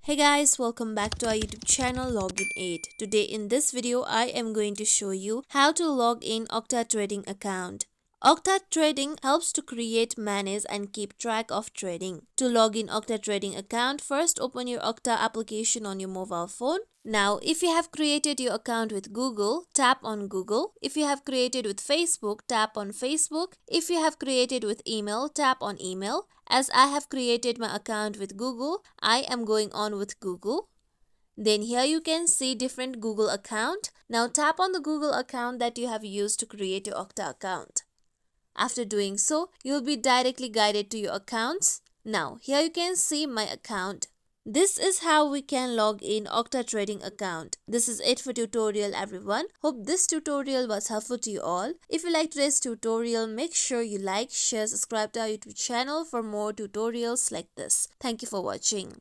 Hey guys, welcome back to our YouTube channel Login 8. Today in this video, I am going to show you how to log in Octa Trading account. Octa Trading helps to create, manage and keep track of trading. To log in Octa Trading account, first open your Octa application on your mobile phone. Now, if you have created your account with Google, tap on Google. If you have created with Facebook, tap on Facebook. If you have created with email, tap on email. As I have created my account with Google, I am going on with Google. Then here you can see different Google account. Now tap on the Google account that you have used to create your Octa account. After doing so, you'll be directly guided to your accounts. Now here you can see my account. This is how we can log in Octa Trading account. This is it for tutorial everyone. Hope this tutorial was helpful to you all. If you liked today's tutorial, make sure you like, share, subscribe to our YouTube channel for more tutorials like this. Thank you for watching.